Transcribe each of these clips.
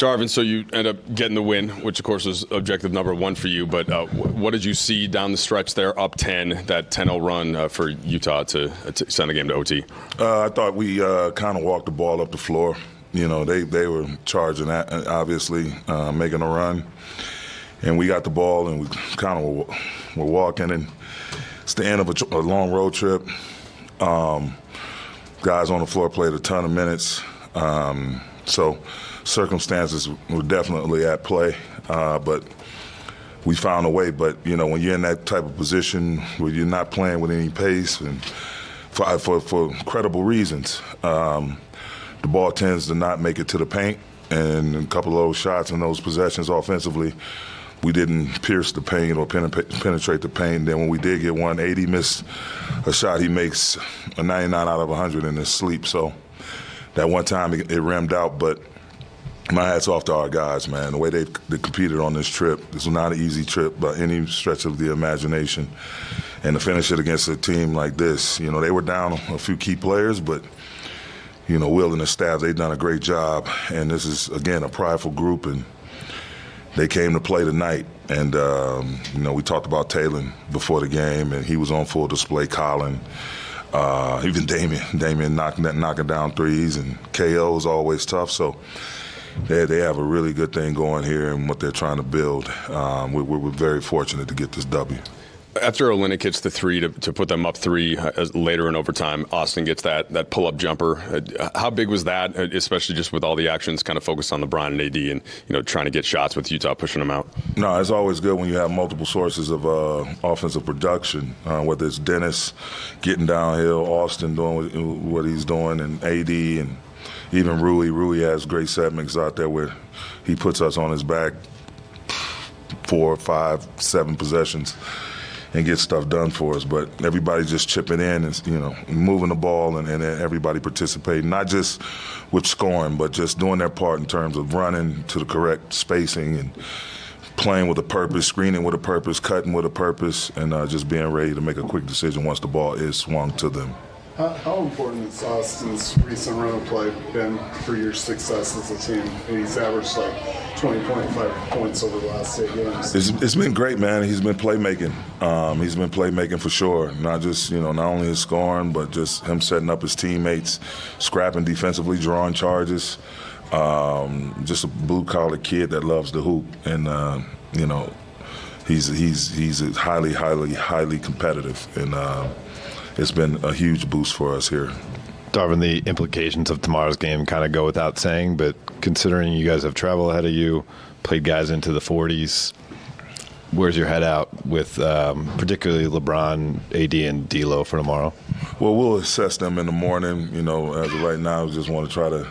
Darvin, so you end up getting the win, which of course is objective number one for you. But what did you see down the stretch there, up 10, that 10-0 run for Utah to send the game to OT? I thought we kind of walked the ball up the floor. You know, they were charging, obviously, making a run. And we got the ball, and we kind of were walking. And it's the end of a long road trip. Guys on the floor played a ton of minutes. So circumstances were definitely at play, but we found a way. But, you know, when you're in that type of position where you're not playing with any pace and for credible reasons, the ball tends to not make it to the paint. And a couple of those shots and those possessions offensively, we didn't pierce the paint or penetrate the paint. Then when we did get one, 80 missed a shot he makes a 99 out of 100 in his sleep. So that one time it rimmed out, but my hat's off to our guys, man. The way they competed on this trip, this was not an easy trip by any stretch of the imagination. And to finish it against a team like this, you know, they were down a few key players, but, you know, Will and the staff, they've done a great job. And this is, again, a prideful group, and they came to play tonight. And, you know, we talked about Taylor before the game, and he was on full display. Colin, even Damian knocking down threes, and KO is always tough. So they have a really good thing going here and what they're trying to build. We're very fortunate to get this W. After Olynyk hits the three to put them up 3 later in overtime, Austin gets that pull-up jumper. How big was that, especially just with all the actions kind of focused on LeBron and AD and, you know, trying to get shots with Utah pushing them out? No, it's always good when you have multiple sources of offensive production, whether it's Dennis getting downhill, Austin doing what he's doing, and AD, and even Rui. Rui has great segments out there where he puts us on his back 4, 5, 7 possessions and get stuff done for us. But everybody just chipping in and, you know, moving the ball and everybody participating, not just with scoring, but just doing their part in terms of running to the correct spacing and playing with a purpose, screening with a purpose, cutting with a purpose, and just being ready to make a quick decision once the ball is swung to them. How important has Austin's recent run of play been for your success as a team? He's averaged like 20.5 points over the last 8 games. It's been great, man. He's been playmaking. He's been playmaking for sure. Not just, you know, not only his scoring, but just him setting up his teammates, scrapping defensively, drawing charges. Just a blue-collar kid that loves the hoop, and you know, he's highly competitive, and it's been a huge boost for us here. Darvin, the implications of tomorrow's game kind of go without saying, but considering you guys have travel ahead of you, played guys into the 40s, where's your head out with particularly LeBron, AD, and D'Lo for tomorrow? Well, we'll assess them in the morning. You know, as of right now, we just want to try to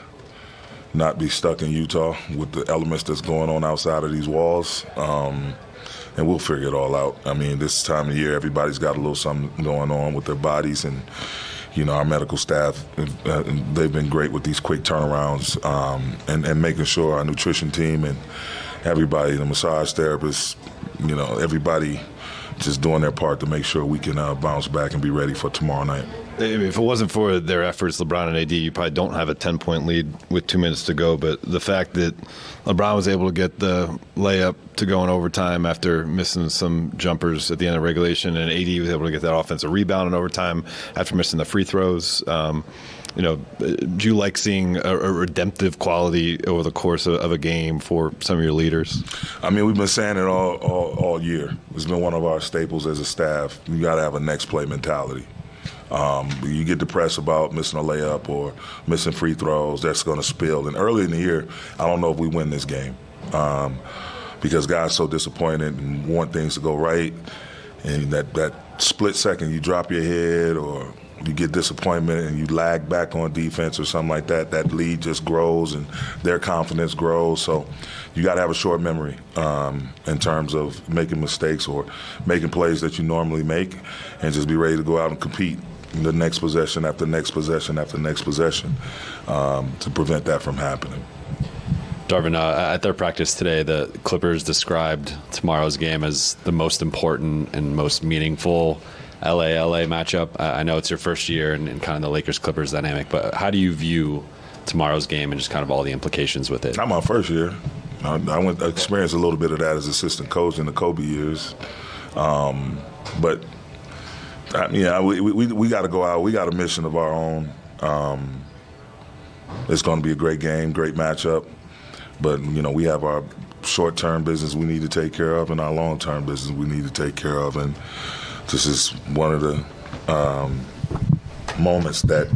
not be stuck in Utah with the elements that's going on outside of these walls. And we'll figure it all out. I mean, this time of year, everybody's got a little something going on with their bodies, and, you know, our medical staff, they've been great with these quick turnarounds, and making sure our nutrition team and everybody, the massage therapists, you know, everybody just doing their part to make sure we can bounce back and be ready for tomorrow night. If it wasn't for their efforts, LeBron and AD, you probably don't have a 10-point lead with 2 minutes to go. But the fact that LeBron was able to get the layup to go in overtime after missing some jumpers at the end of regulation, and AD was able to get that offensive rebound in overtime after missing the free throws. You know, do you like seeing a redemptive quality over the course of a game for some of your leaders? I mean, we've been saying it all year. It's been one of our staples as a staff. You got to have a next play mentality. You get depressed about missing a layup or missing free throws, that's going to spill. And early in the year, I don't know if we win this game because guys are so disappointed and want things to go right. And that split second you drop your head or you get disappointment and you lag back on defense or something like that, that lead just grows and their confidence grows. So you got to have a short memory in terms of making mistakes or making plays that you normally make, and just be ready to go out and compete the next possession after next possession after next possession to prevent that from happening. Darvin, at their practice today, the Clippers described tomorrow's game as the most important and most meaningful LA matchup. I know it's your first year and kind of the Lakers-Clippers dynamic, but how do you view tomorrow's game and just kind of all the implications with it? Not my first year. I experienced a little bit of that as assistant coach in the Kobe years. But yeah, we got to go out. We got a mission of our own. It's going to be a great game, great matchup. But, we have our short-term business we need to take care of and our long-term business we need to take care of. And this is one of the moments that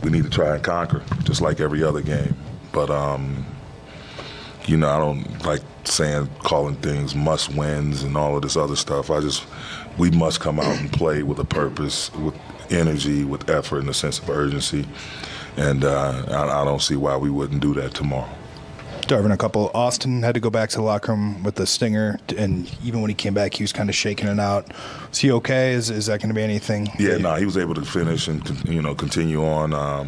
we need to try and conquer, just like every other game. But, I don't like calling things must-wins and all of this other stuff. We must come out and play with a purpose, with energy, with effort, and a sense of urgency. And I don't see why we wouldn't do that tomorrow. Darvin, a couple. Austin had to go back to the locker room with the stinger, and even when he came back, he was kind of shaking it out. Is he okay? Is that going to be anything? Yeah, no, he was able to finish and continue on. Our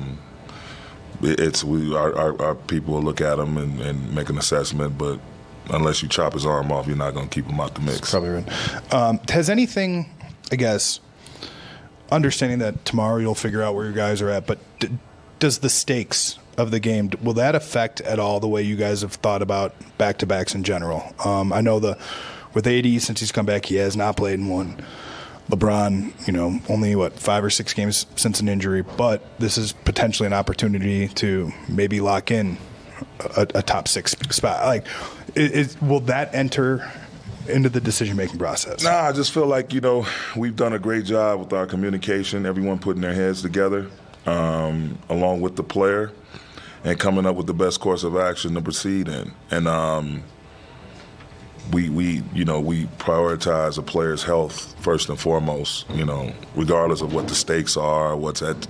people will look at him and make an assessment, but unless you chop his arm off, you're not going to keep him out the mix. That's probably right. Has anything, I guess, understanding that tomorrow you'll figure out where your guys are at, but does the stakes of the game, will that affect at all the way you guys have thought about back-to-backs in general? I know with AD, since he's come back, he has not played in one. LeBron, only 5 or 6 games since an injury, but this is potentially an opportunity to maybe lock in a top 6 spot. Will that enter into the decision-making process? Nah, I just feel like, we've done a great job with our communication, everyone putting their heads together, along with the player, and coming up with the best course of action to proceed in. And we prioritize a player's health first and foremost, regardless of what the stakes are, what's at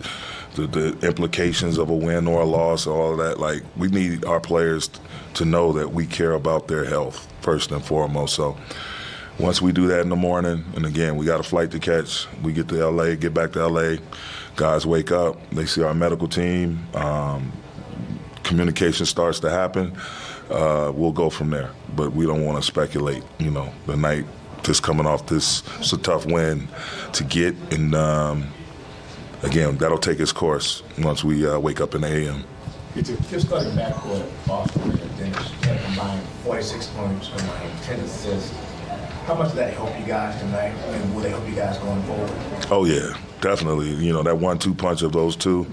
the implications of a win or a loss, all of that. We need our players to know that we care about their health first and foremost. So once we do that in the morning, and again, we got a flight to catch, we get back to LA, guys wake up, they see our medical team, communication starts to happen, we'll go from there. But we don't want to speculate, the night just coming off this, it's a tough win to get. And again, that'll take its course once we wake up in the AM. Just starting backcourt, Austin and Dennis had combined 46 points, combined 10 assists. How much did that help you guys tonight, and will they help you guys going forward? Oh, yeah, definitely. That 1-2 punch of those two,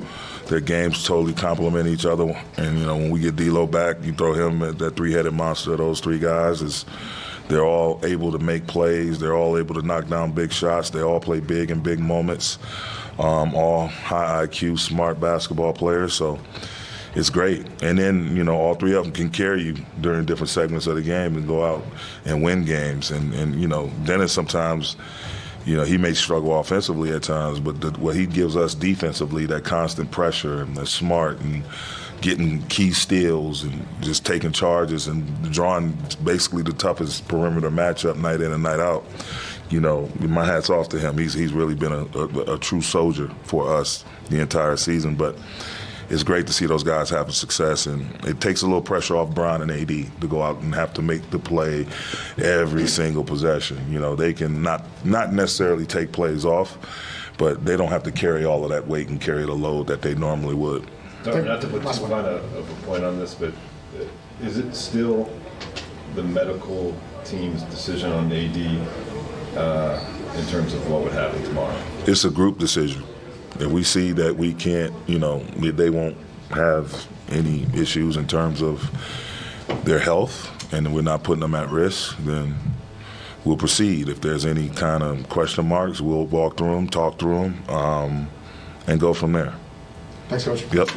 their games totally complement each other. And, when we get D'Lo back, you throw him at that 3-headed monster, those 3 guys, they're all able to make plays. They're all able to knock down big shots. They all play big in big moments. All high IQ, smart basketball players. So it's great. And then, all 3 of them can carry you during different segments of the game and go out and win games. And Dennis sometimes, he may struggle offensively at times, but what he gives us defensively, that constant pressure and the smart and getting key steals and just taking charges and drawing basically the toughest perimeter matchup night in and night out. My hat's off to him. He's really been a true soldier for us the entire season. But it's great to see those guys having success, and it takes a little pressure off Bron and AD to go out and have to make the play every single possession. They can not necessarily take plays off, but they don't have to carry all of that weight and carry the load that they normally would. Not to put too fine of a point on this, but is it still the medical team's decision on AD in terms of what would happen tomorrow? It's a group decision. If we see that we can't, they won't have any issues in terms of their health and we're not putting them at risk, then we'll proceed. If there's any kind of question marks, we'll walk through them, talk through them, and go from there. Thanks, Coach. Yep.